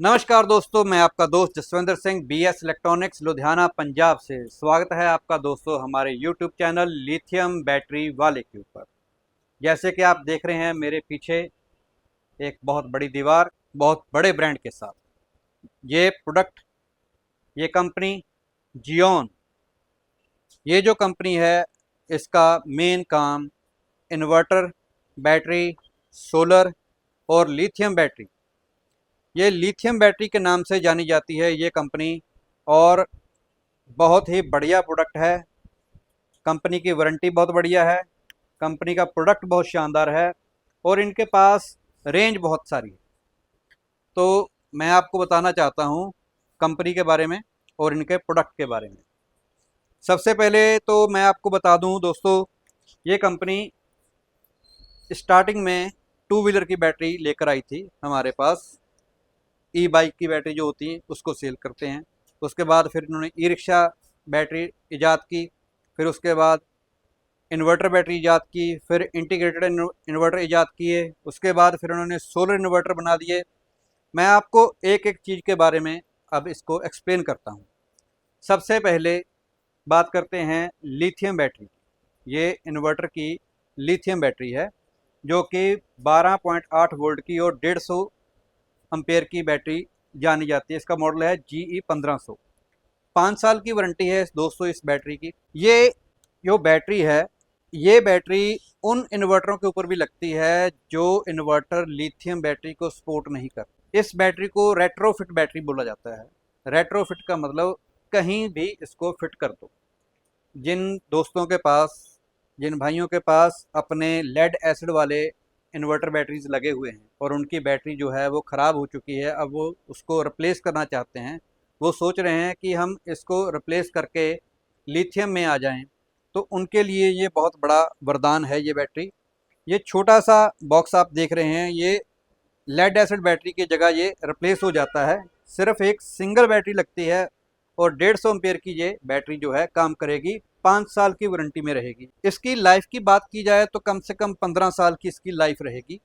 नमस्कार दोस्तों, मैं आपका दोस्त जसविंदर सिंह BS इलेक्ट्रॉनिक्स लुधियाना पंजाब से। स्वागत है आपका दोस्तों हमारे YouTube चैनल लिथियम बैटरी वाले के ऊपर। जैसे कि आप देख रहे हैं मेरे पीछे एक बहुत बड़ी दीवार, बहुत बड़े ब्रांड के साथ ये प्रोडक्ट, ये कंपनी जियोन, ये जो कंपनी है इसका मेन काम इन्वर्टर, बैटरी, सोलर और लिथियम बैटरी, ये लिथियम बैटरी के नाम से जानी जाती है ये कंपनी। और बहुत ही बढ़िया प्रोडक्ट है। कंपनी की वारंटी बहुत बढ़िया है, कंपनी का प्रोडक्ट बहुत शानदार है और इनके पास रेंज बहुत सारी है। तो मैं आपको बताना चाहता हूँ कंपनी के बारे में और इनके प्रोडक्ट के बारे में। सबसे पहले तो मैं आपको बता दूँ दोस्तों, ये कंपनी स्टार्टिंग में टू व्हीलर की बैटरी लेकर आई थी हमारे पास। ई बाइक की बैटरी जो होती है उसको सेल करते हैं। उसके बाद फिर इन्होंने ई रिक्शा बैटरी इजाद की, फिर उसके बाद इन्वर्टर बैटरी इजाद की, फिर इंटीग्रेटेड इन्वर्टर इजाद किए, उसके बाद फिर उन्होंने सोलर इन्वर्टर बना दिए। मैं आपको एक एक चीज़ के बारे में अब इसको एक्सप्लेन करता हूँ। सबसे पहले बात करते हैं लिथियम बैटरी की। ये इन्वर्टर की लिथियम बैटरी है जो कि 12.8 वोल्ट की और 150 एम्पेयर की बैटरी जानी जाती है। इसका मॉडल है GE 1500। 5 साल की वारंटी है दोस्तों इस बैटरी की। ये जो बैटरी है, ये बैटरी उन इन्वर्टरों के ऊपर भी लगती है जो इन्वर्टर लिथियम बैटरी को सपोर्ट नहीं करते। इस बैटरी को रेट्रोफिट बैटरी बोला जाता है। रेट्रोफिट का मतलब कहीं भी इसको फिट कर दो। जिन दोस्तों के पास, जिन भाइयों के पास अपने लेड एसिड वाले इन्वर्टर बैटरीज लगे हुए हैं और उनकी बैटरी जो है वो ख़राब हो चुकी है, अब वो उसको रिप्लेस करना चाहते हैं, वो सोच रहे हैं कि हम इसको रिप्लेस करके लिथियम में आ जाएं, तो उनके लिए ये बहुत बड़ा वरदान है ये बैटरी। ये छोटा सा बॉक्स आप देख रहे हैं, ये लेड एसिड बैटरी की जगह ये रिप्लेस हो जाता है। सिर्फ एक सिंगल बैटरी लगती है और 150 एम्पेयर की ये बैटरी जो है काम करेगी। 5 साल की वारंटी में रहेगी। इसकी लाइफ की बात की जाए तो कम से कम 15 साल की इसकी लाइफ रहेगी।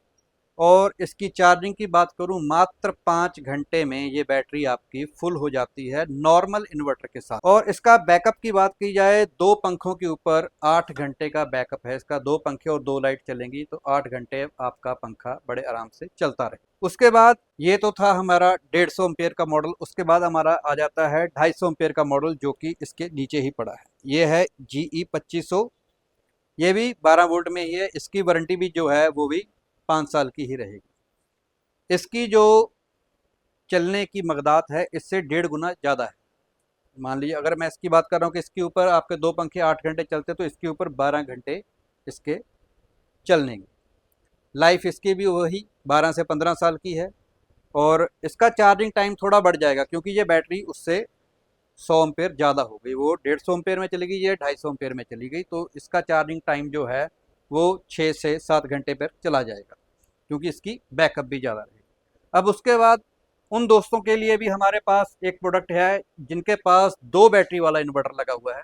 और इसकी चार्जिंग की बात करूं, मात्र 5 घंटे में ये बैटरी आपकी फुल हो जाती है नॉर्मल इन्वर्टर के साथ। और इसका बैकअप की बात की जाए, 2 पंखों के ऊपर 8 घंटे का बैकअप है इसका। 2 पंखे और 2 लाइट चलेंगी तो 8 घंटे आपका पंखा बड़े आराम से चलता रहे। उसके बाद ये तो था हमारा 150 एम्पेयर का मॉडल। उसके बाद हमारा आ जाता है 250 एम्पेयर का मॉडल जो कि इसके नीचे ही पड़ा है। ये है GE 2500। ये भी 12 वोल्ट में ही है। इसकी वारंटी भी जो है वो भी 5 साल की ही रहेगी। इसकी जो चलने की मकदार है इससे 1.5 गुना ज़्यादा है। मान लीजिए अगर मैं इसकी बात कर रहा हूँ कि इसके ऊपर आपके 2 पंखे 8 घंटे चलते, तो इसके ऊपर 12 घंटे इसके चलने की लाइफ इसकी भी वही 12 से 15 साल की है। और इसका चार्जिंग टाइम थोड़ा बढ़ जाएगा क्योंकि ये बैटरी उससे 100 एम्पेयर ज़्यादा हो गई। वो 150 एम्पेयर में चली गई, ये 250 एम्पेयर में चली गई, तो इसका चार्जिंग टाइम जो है वो 6 से 7 घंटे पर चला जाएगा क्योंकि इसकी बैकअप भी ज़्यादा रहेगी। अब उसके बाद उन दोस्तों के लिए भी हमारे पास एक प्रोडक्ट है जिनके पास 2 बैटरी वाला इन्वर्टर लगा हुआ है।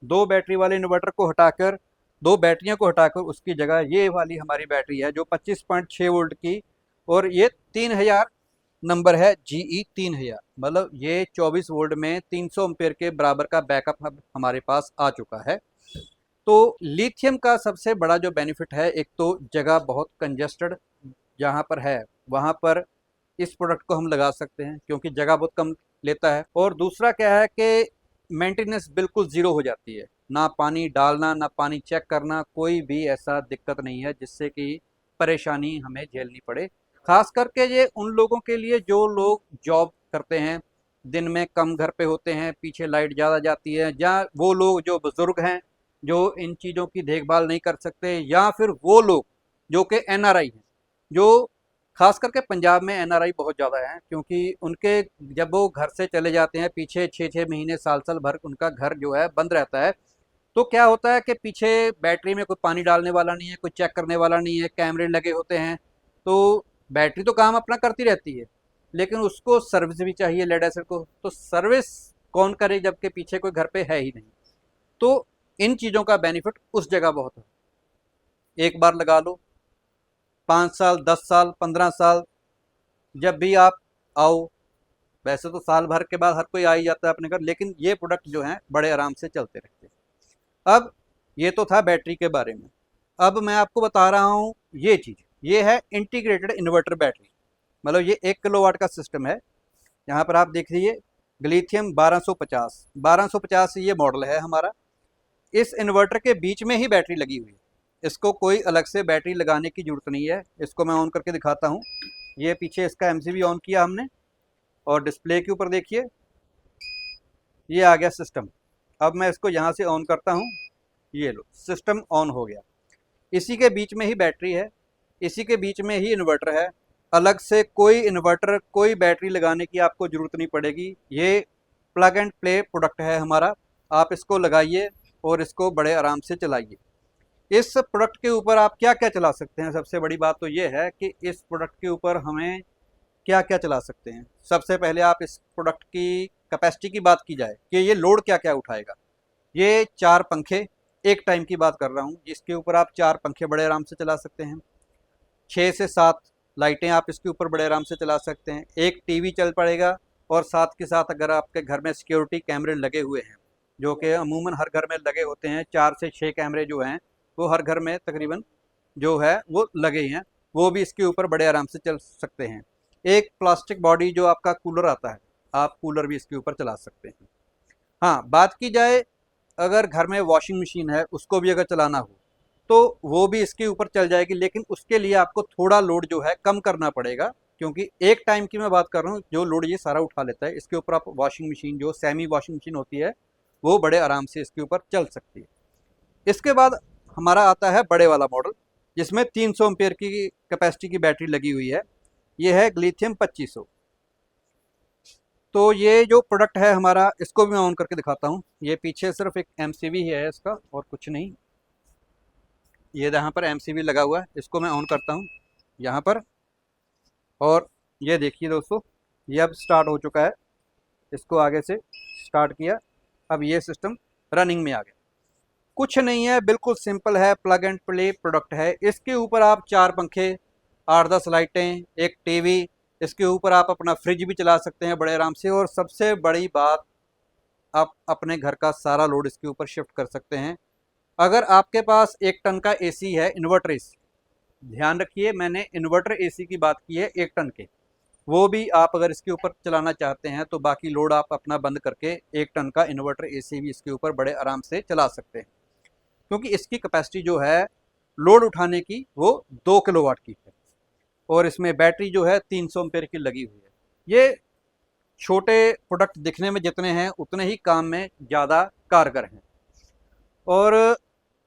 2 बैटरी वाले इन्वर्टर को हटाकर, 2 बैटरियों को हटाकर उसकी जगह ये वाली हमारी बैटरी है जो 25.6 वोल्ट की, और ये 3000 नंबर है, GE 3000। मतलब ये 24 वोल्ट में 300 एम्पेयर के बराबर का बैकअप अब हमारे पास आ चुका है। तो लिथियम का सबसे बड़ा जो बेनिफिट है, एक तो जगह बहुत कंजेस्टेड जहाँ पर है वहाँ पर इस प्रोडक्ट को हम लगा सकते हैं क्योंकि जगह बहुत कम लेता है। और दूसरा क्या है कि मेंटेनेंस बिल्कुल ज़ीरो हो जाती है। ना पानी डालना, ना पानी चेक करना, कोई भी ऐसा दिक्कत नहीं है जिससे कि परेशानी हमें झेलनी पड़े। खास करके ये उन लोगों के लिए जो लोग जॉब करते हैं, दिन में कम घर पे होते हैं, पीछे लाइट ज़्यादा जाती है, या वो लोग जो बुज़ुर्ग हैं जो इन चीज़ों की देखभाल नहीं कर सकते, या फिर वो लोग जो कि NRI हैं, जो खास करके पंजाब में NRI बहुत ज़्यादा हैं क्योंकि उनके जब वो घर से चले जाते हैं पीछे 6-6 महीने, साल-साल भर उनका घर जो है बंद रहता है। तो क्या होता है कि पीछे बैटरी में कोई पानी डालने वाला नहीं है, कोई चेक करने वाला नहीं है, कैमरे लगे होते हैं। तो बैटरी तो काम अपना करती रहती है लेकिन उसको सर्विस भी चाहिए लेड एसिड को, तो सर्विस कौन करे जबकि पीछे कोई घर पे है ही नहीं। तो इन चीज़ों का बेनिफिट उस जगह बहुत है। एक बार लगा लो, 5 साल, 10 साल, 15 साल, जब भी आप आओ वैसे तो साल भर के बाद हर कोई आ ही जाता है अपने घर, लेकिन ये प्रोडक्ट जो हैं बड़े आराम से चलते रहते हैं। अब ये तो था बैटरी के बारे में। अब मैं आपको बता रहा हूँ ये चीज़, ये है इंटीग्रेटेड इन्वर्टर बैटरी। मतलब ये 1 किलोवाट का सिस्टम है। यहाँ पर आप देख लीजिए, ग्लिथियम 1250, 1250 ये मॉडल है हमारा। इस इन्वर्टर के बीच में ही बैटरी लगी हुई है, इसको कोई अलग से बैटरी लगाने की जरूरत नहीं है। इसको मैं ऑन करके दिखाता हूँ। ये पीछे इसका एमसीबी ऑन किया हमने, और डिस्प्ले के ऊपर देखिए ये आ गया सिस्टम। अब मैं इसको यहाँ से ऑन करता हूँ, ये लो सिस्टम ऑन हो गया। इसी के बीच में ही बैटरी है, इसी के बीच में ही इन्वर्टर है। अलग से कोई इन्वर्टर कोई बैटरी लगाने की आपको ज़रूरत नहीं पड़ेगी। ये प्लग एंड प्ले प्रोडक्ट है हमारा। आप इसको लगाइए और इसको बड़े आराम से चलाइए। इस प्रोडक्ट के ऊपर आप क्या क्या चला सकते हैं, सबसे बड़ी बात तो ये है कि इस प्रोडक्ट के ऊपर हमें क्या क्या चला सकते हैं। सबसे पहले आप इस प्रोडक्ट की कैपेसिटी की बात की जाए कि ये लोड क्या क्या उठाएगा। ये 4 पंखे, एक टाइम की बात कर रहा हूँ, जिसके ऊपर आप 4 पंखे बड़े आराम से चला सकते हैं। 6 से 7 लाइटें आप इसके ऊपर बड़े आराम से चला सकते हैं। एक टीवी चल पड़ेगा, और साथ के साथ अगर आपके घर में सिक्योरिटी कैमरे लगे हुए हैं, जो कि अमूमन हर घर में लगे होते हैं, 4 से 6 कैमरे जो हैं वो हर घर में तकरीबन जो है वो लगे हैं, वो भी इसके ऊपर बड़े आराम से चल सकते हैं। एक प्लास्टिक बॉडी जो आपका कूलर आता है, आप कूलर भी इसके ऊपर चला सकते हैं। हाँ, बात की जाए अगर घर में वॉशिंग मशीन है, उसको भी अगर चलाना हो तो वो भी इसके ऊपर चल जाएगी, लेकिन उसके लिए आपको थोड़ा लोड जो है कम करना पड़ेगा, क्योंकि एक टाइम की मैं बात कर रहा हूँ, जो लोड ये सारा उठा लेता है। इसके ऊपर आप वॉशिंग मशीन, जो सेमी वॉशिंग मशीन होती है, वो बड़े आराम से इसके ऊपर चल सकती है। इसके बाद हमारा आता है बड़े वाला मॉडल, जिसमें 300 एम्पेयर की कैपेसिटी की बैटरी लगी हुई है। ये है ग्लिथियम 2500। तो ये जो प्रोडक्ट है हमारा, इसको भी मैं ऑन करके दिखाता हूँ। ये पीछे सिर्फ एक एमसीबी है इसका, और कुछ नहीं। ये यहाँ पर एमसीबी लगा हुआ है, इसको मैं ऑन करता हूँ यहाँ पर, और ये देखिए दोस्तों, ये अब स्टार्ट हो चुका है। इसको आगे से स्टार्ट किया, अब ये सिस्टम रनिंग में आ गया। कुछ नहीं है, बिल्कुल सिंपल है, प्लग एंड प्ले प्रोडक्ट है। इसके ऊपर आप 4 पंखे, 8-10 लाइटें, एक टीवी, इसके ऊपर आप अपना फ्रिज भी चला सकते हैं बड़े आराम से। और सबसे बड़ी बात, आप अपने घर का सारा लोड इसके ऊपर शिफ्ट कर सकते हैं। अगर आपके पास 1 टन का एसी है, इन्वर्टर एसी, ध्यान रखिए मैंने इन्वर्टर एसी की बात की है, 1 टन के, वो भी आप अगर इसके ऊपर चलाना चाहते हैं तो बाकी लोड आप अपना बंद करके 1 टन का इन्वर्टर एसी भी इसके ऊपर बड़े आराम से चला सकते हैं, क्योंकि इसकी कैपेसिटी जो है लोड उठाने की वो 2 किलोवाट की है। और इसमें बैटरी जो है 300 एम्पेयर की लगी हुई है। ये छोटे प्रोडक्ट दिखने में जितने हैं, उतने ही काम में ज़्यादा कारगर हैं। और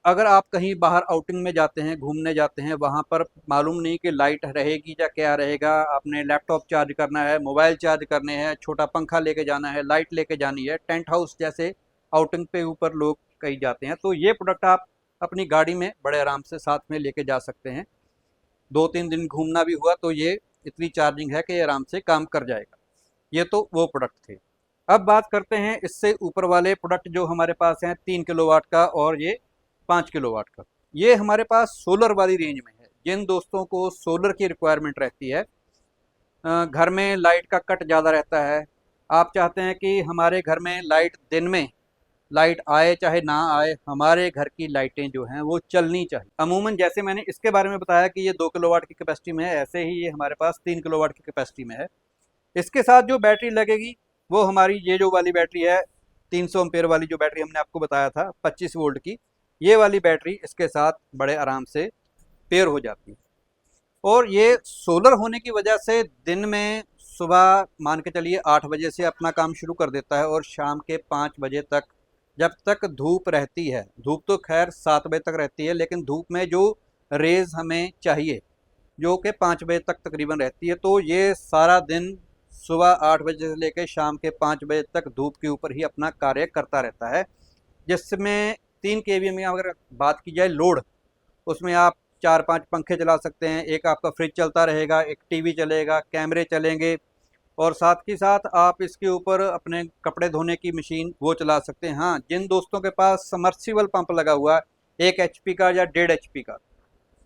अगर आप कहीं बाहर आउटिंग में जाते हैं, घूमने जाते हैं, वहाँ पर मालूम नहीं कि लाइट रहेगी या क्या रहेगा, आपने लैपटॉप चार्ज करना है, मोबाइल चार्ज करने हैं, छोटा पंखा लेके जाना है, लाइट लेके जानी है, टेंट हाउस जैसे आउटिंग पे ऊपर लोग कहीं जाते हैं, तो ये प्रोडक्ट आप अपनी गाड़ी में बड़े आराम से साथ में लेके जा सकते हैं। 2-3 दिन घूमना भी हुआ तो ये इतनी चार्जिंग है कि आराम से काम कर जाएगा। ये तो वो प्रोडक्ट थे। अब बात करते हैं इससे ऊपर वाले प्रोडक्ट जो हमारे पास हैं, 3 किलोवाट का और ये 5 किलोवाट का। ये हमारे पास सोलर वाली रेंज में है। जिन दोस्तों को सोलर की रिक्वायरमेंट रहती है, घर में लाइट का कट ज़्यादा रहता है, आप चाहते हैं कि हमारे घर में लाइट, दिन में लाइट आए चाहे ना आए, हमारे घर की लाइटें जो हैं वो चलनी चाहिए। अमूमन जैसे मैंने इसके बारे में बताया कि ये 2 किलोवाट की कैपेसिटी में है, ऐसे ही ये हमारे पास 3 किलोवाट की कैपेसिटी में है। इसके साथ जो बैटरी लगेगी वो हमारी ये जो वाली बैटरी है, 300 एम्पेयर वाली जो बैटरी हमने आपको बताया था 25 वोल्ट की, ये वाली बैटरी इसके साथ बड़े आराम से पेयर हो जाती है। और ये सोलर होने की वजह से दिन में सुबह मान के चलिए 8 बजे से अपना काम शुरू कर देता है, और शाम के 5 बजे तक, जब तक धूप रहती है, धूप तो खैर 7 बजे तक रहती है, लेकिन धूप में जो रेज हमें चाहिए जो कि 5 बजे तक तकरीबन रहती है, तो ये सारा दिन सुबह 8 बजे से लेकर शाम के 5 बजे तक धूप के ऊपर ही अपना कार्य करता रहता है। जिसमें 3 केवी में अगर बात की जाए लोड, उसमें आप 4-5 पंखे चला सकते हैं, एक आपका फ्रिज चलता रहेगा, एक टीवी चलेगा, कैमरे चलेंगे, और साथ ही साथ आप इसके ऊपर अपने कपड़े धोने की मशीन वो चला सकते हैं। हाँ, जिन दोस्तों के पास समर्सिबल पंप लगा हुआ है 1 एचपी का या 1.5 एचपी का,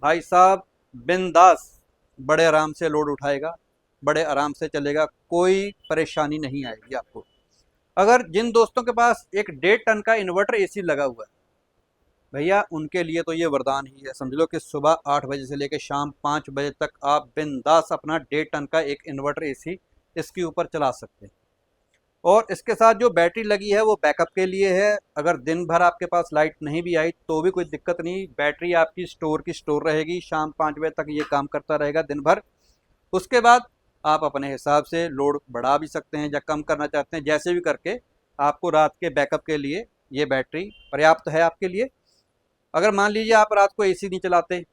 भाई साहब बिंदास बड़े आराम से लोड उठाएगा। बड़े आराम से चलेगा, कोई परेशानी नहीं आएगी आपको। अगर जिन दोस्तों के पास एक 1.5 टन का इन्वर्टर एसी लगा हुआ है, भैया उनके लिए तो ये वरदान ही है। समझ लो कि सुबह 8 बजे से लेकर शाम 5 बजे तक आप बिंदास अपना 1.5 टन का एक इन्वर्टर एसी इसके ऊपर चला सकते हैं। और इसके साथ जो बैटरी लगी है वो बैकअप के लिए है। अगर दिन भर आपके पास लाइट नहीं भी आई तो भी कोई दिक्कत नहीं, बैटरी आपकी स्टोर की स्टोर रहेगी, शाम 5 बजे तक ये काम करता रहेगा दिन भर। उसके बाद आप अपने हिसाब से लोड बढ़ा भी सकते हैं या कम करना चाहते हैं, जैसे भी करके आपको रात के बैकअप के लिए ये बैटरी पर्याप्त है आपके लिए। अगर मान लीजिए आप रात को एसी नहीं चलाते,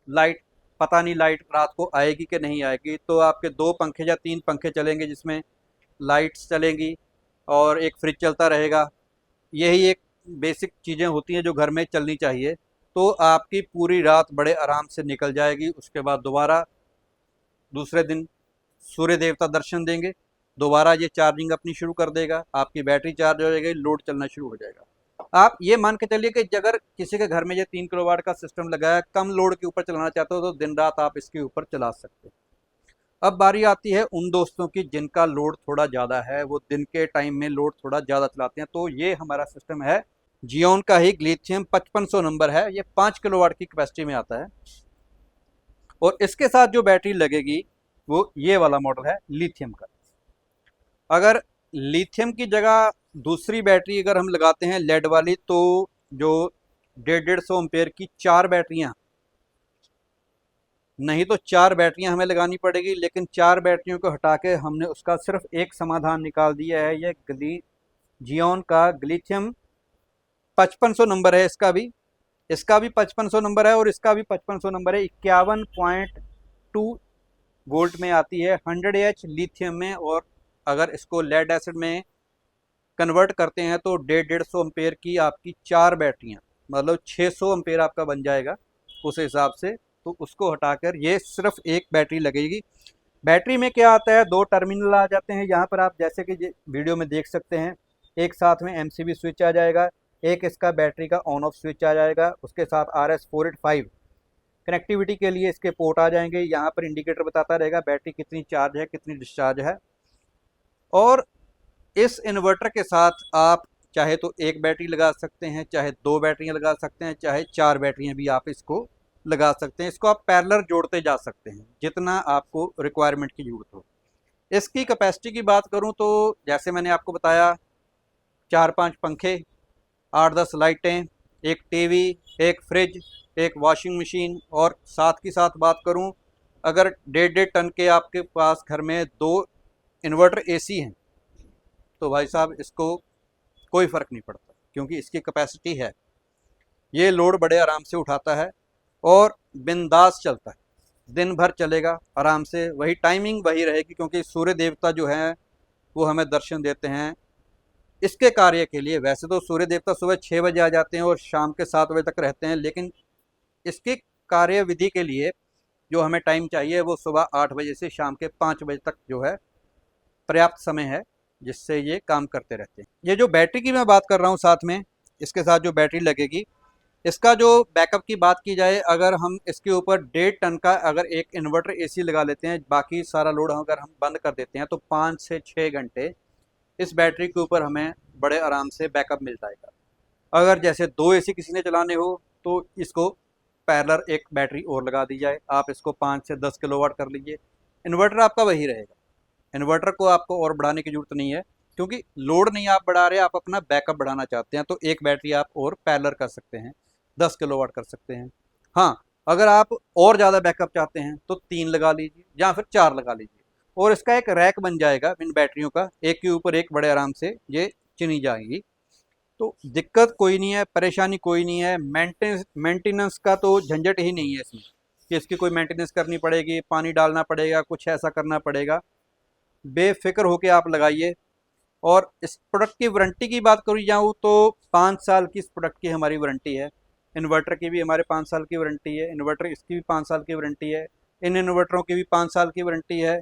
लाइट पता नहीं लाइट रात को आएगी कि नहीं आएगी, तो आपके 2 पंखे या 3 पंखे चलेंगे जिसमें लाइट्स चलेंगी और एक फ्रिज चलता रहेगा। यही एक बेसिक चीज़ें होती हैं जो घर में चलनी चाहिए, तो आपकी पूरी रात बड़े आराम से निकल जाएगी। उसके बाद दोबारा दूसरे दिन सूर्य देवता दर्शन देंगे, दोबारा ये चार्जिंग अपनी शुरू कर देगा, आपकी बैटरी चार्ज हो जाएगी, लोड चलना शुरू हो जाएगा। आप ये मान के चलिए कि अगर किसी के घर में ये 3 किलोवाट का सिस्टम लगा है, कम लोड के ऊपर चलाना चाहते हो तो दिन रात आप इसके ऊपर चला सकते हो। अब बारी आती है उन दोस्तों की जिनका लोड थोड़ा ज़्यादा है, वो दिन के टाइम में लोड थोड़ा ज़्यादा चलाते हैं, तो ये हमारा सिस्टम है जियोन का ही ग्लिथियम 5500 नंबर है। ये 5 किलोवाट की कैपेसिटी में आता है और इसके साथ जो बैटरी लगेगी वो ये वाला मॉडल है लिथियम का। अगर लिथियम की जगह दूसरी बैटरी अगर हम लगाते हैं लेड वाली, तो जो 150 एम्पेयर की 4 बैटरियां, नहीं तो 4 बैटरियां हमें लगानी पड़ेगी, लेकिन 4 बैटरियों को हटा के हमने उसका सिर्फ एक समाधान निकाल दिया है। ये जियोन का ग्लिथियम 5500 नंबर है, इसका भी 5500 नंबर है और इसका भी 5500 नंबर है। 51.2 वोल्ट में आती है, 100 एच लिथियम में। और अगर इसको लेड एसिड में कन्वर्ट करते हैं तो 150 एम्पेयर की आपकी 4 बैटरियां, मतलब 600 एम्पेयर आपका बन जाएगा उस हिसाब से। तो उसको हटाकर ये सिर्फ एक बैटरी लगेगी। बैटरी में क्या आता है, 2 टर्मिनल आ जाते हैं यहाँ पर, आप जैसे कि वीडियो में देख सकते हैं। एक साथ में एमसीबी स्विच आ जाएगा, एक इसका बैटरी का ऑन ऑफ स्विच आ जाएगा, उसके साथ RS485 कनेक्टिविटी के लिए इसके पोर्ट आ जाएंगे। यहाँ पर इंडिकेटर बताता रहेगा बैटरी कितनी चार्ज है कितनी डिस्चार्ज है। और इस इन्वर्टर के साथ आप चाहे तो एक बैटरी लगा सकते हैं, चाहे 2 बैटरियां लगा सकते हैं, चाहे 4 बैटरियां भी आप इसको लगा सकते हैं। इसको आप पैरेलल जोड़ते जा सकते हैं जितना आपको रिक्वायरमेंट की ज़रूरत हो। इसकी कैपेसिटी की बात करूं तो जैसे मैंने आपको बताया, 4-5 पंखे, 8-10 लाइटें, एक टीवी, एक फ्रिज, एक वॉशिंग मशीन। और साथ की साथ बात करूं, अगर 1.5 टन के आपके पास घर में 2 इन्वर्टर एसी हैं तो भाई साहब इसको कोई फ़र्क नहीं पड़ता, क्योंकि इसकी कैपेसिटी है। ये लोड बड़े आराम से उठाता है और बिंदास चलता है, दिन भर चलेगा आराम से। वही टाइमिंग वही रहेगी, क्योंकि सूर्य देवता जो हैं वो हमें दर्शन देते हैं इसके कार्य के लिए। वैसे तो सूर्य देवता सुबह 6 बजे आ जाते हैं और शाम के 7 बजे तक रहते हैं, लेकिन इसकी कार्य विधि के लिए जो हमें टाइम चाहिए वो सुबह 8 बजे से शाम के 5 बजे तक जो है पर्याप्त समय है, जिससे ये काम करते रहते हैं। ये जो बैटरी की मैं बात कर रहा हूँ साथ में, इसके साथ जो बैटरी लगेगी, इसका जो बैकअप की बात की जाए, अगर हम इसके ऊपर 1.5 टन का अगर एक इन्वर्टर एसी लगा लेते हैं, बाकी सारा लोड अगर हम बंद कर देते हैं, तो 5 से 6 घंटे इस बैटरी के ऊपर हमें बड़े आराम से बैकअप मिल जाएगा। अगर जैसे 2 एसी किसी ने चलाने हो तो इसको पैरेलल एक बैटरी और लगा दी जाए, आप इसको 5 से 10 किलोवाट कर लीजिए, इन्वर्टर आपका वही रहेगा। इन्वर्टर को आपको और बढ़ाने की ज़रूरत नहीं है, क्योंकि लोड नहीं आप बढ़ा रहे, आप अपना बैकअप बढ़ाना चाहते हैं, तो एक बैटरी आप और पैरेलल कर सकते हैं, 10 किलोवाट कर सकते हैं। हाँ, अगर आप और ज़्यादा बैकअप चाहते हैं तो 3 लगा लीजिए या फिर 4 लगा लीजिए, और इसका एक रैक बन जाएगा इन बैटरियों का, एक के ऊपर एक बड़े आराम से ये चुनी जाएगी। तो दिक्कत कोई नहीं है, परेशानी कोई नहीं है। मेंटेनेंस का तो झंझट ही नहीं है इसमें कि इसकी कोई मेंटेनेंस करनी पड़ेगी, पानी डालना पड़ेगा, कुछ ऐसा करना पड़ेगा। बेफिक्र होके आप लगाइए। और इस प्रोडक्ट की वारंटी की बात करी जाऊँ तो 5 साल की इस प्रोडक्ट की हमारी वारंटी है। इन्वर्टर की भी हमारे 5 साल की वारंटी है, इन्वर्टर इसकी भी 5 साल की वारंटी है, इन इन्वर्टरों की भी 5 साल की वारंटी है,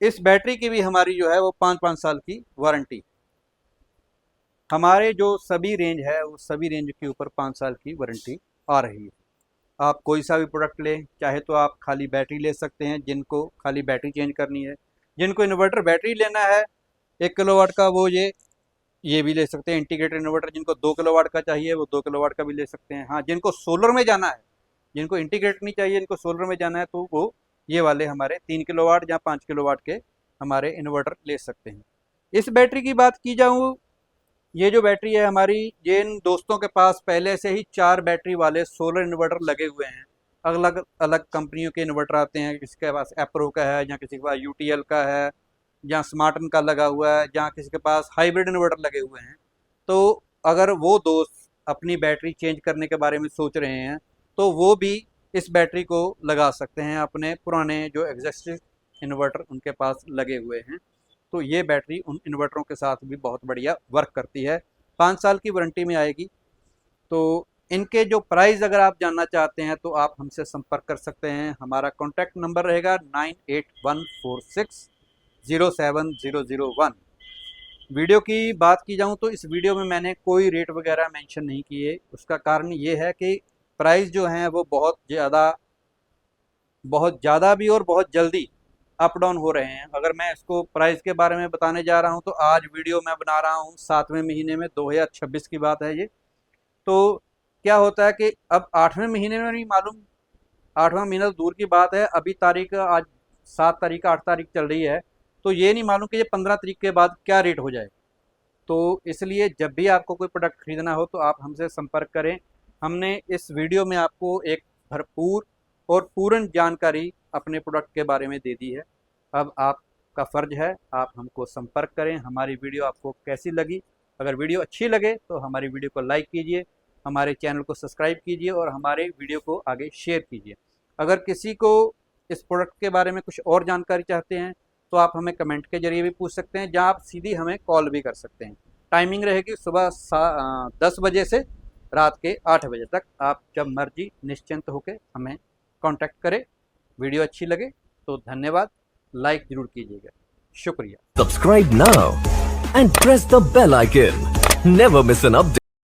इस बैटरी की भी हमारी जो है वो 5-5 साल की वारंटी। हमारे जो सभी रेंज है वो सभी रेंज के ऊपर 5 साल की वारंटी आ रही है। आप कोई सा भी प्रोडक्ट लें, चाहे तो आप खाली बैटरी ले सकते हैं, जिनको खाली बैटरी चेंज करनी है। जिनको इन्वर्टर बैटरी लेना है 1 किलोवाट का, वो ये भी ले सकते हैं इंटीग्रेटेड इन्वर्टर। जिनको 2 किलोवाट का चाहिए वो 2 किलोवाट का भी ले सकते हैं। हाँ, जिनको सोलर में जाना है, जिनको इंटीग्रेट नहीं चाहिए, जिनको सोलर में जाना है, तो वो ये वाले हमारे 3 किलोवाट या 5 किलोवाट के हमारे इन्वर्टर ले सकते हैं। इस बैटरी की बात की जाऊँ, ये जो बैटरी है हमारी, जिन दोस्तों के पास पहले से ही 4 बैटरी वाले सोलर इन्वर्टर लगे हुए हैं, अलग अलग कंपनियों के इन्वर्टर आते हैं, किसी के पास एप्रो का है, या किसी के पास यूटीएल का है, या स्मार्टन का लगा हुआ है, या किसी के पास हाइब्रिड इन्वर्टर लगे हुए हैं। तो अगर वो दोस्त अपनी बैटरी चेंज करने के बारे में सोच रहे हैं, तो वो भी इस बैटरी को लगा सकते हैं अपने पुराने जो एग्जिस्टिंग इन्वर्टर उनके पास लगे हुए हैं। तो ये बैटरी उन इन्वर्टरों के साथ भी बहुत बढ़िया वर्क करती है। 5 साल की वारंटी में आएगी। तो इनके जो प्राइस अगर आप जानना चाहते हैं तो आप हमसे संपर्क कर सकते हैं। हमारा कॉन्टैक्ट नंबर रहेगा 9814607001। वीडियो की बात की जाऊं तो इस वीडियो में मैंने कोई रेट वगैरह मेंशन नहीं किए। उसका कारण ये है कि प्राइस जो हैं वो बहुत ज़्यादा भी और बहुत जल्दी अप डाउन हो रहे हैं। अगर मैं इसको प्राइस के बारे में बताने जा रहा हूं तो आज वीडियो मैं बना रहा हूं 7वें महीने में, 2026 की बात है ये। तो क्या होता है कि अब 8वें महीने में नहीं मालूम, 8वां महीना तो दूर की बात है, अभी तारीख आज 7 तारीख 8 तारीख चल रही है, तो ये नहीं मालूम कि ये 15 तारीख के बाद क्या रेट हो जाए। तो इसलिए जब भी आपको कोई प्रोडक्ट खरीदना हो तो आप हमसे संपर्क करें। हमने इस वीडियो में आपको एक भरपूर और पूर्ण जानकारी अपने प्रोडक्ट के बारे में दे दी है। अब आपका फ़र्ज़ है आप हमको संपर्क करें। हमारी वीडियो आपको कैसी लगी? अगर वीडियो अच्छी लगे तो हमारी वीडियो को लाइक कीजिए, हमारे चैनल को सब्सक्राइब कीजिए और हमारे वीडियो को आगे शेयर कीजिए। अगर किसी को इस प्रोडक्ट के बारे में कुछ और जानकारी चाहते हैं तो आप हमें कमेंट के ज़रिए भी पूछ सकते हैं, जहाँ आप सीधी हमें कॉल भी कर सकते हैं। टाइमिंग रहेगी सुबह 10 बजे से रात के 8 बजे तक। आप जब मर्जी निश्चिंत होकर हमें कांटेक्ट करें। वीडियो अच्छी लगे तो धन्यवाद, लाइक ज़रूर कीजिएगा। शुक्रिया। Subscribe now and press the bell icon. Never miss an update.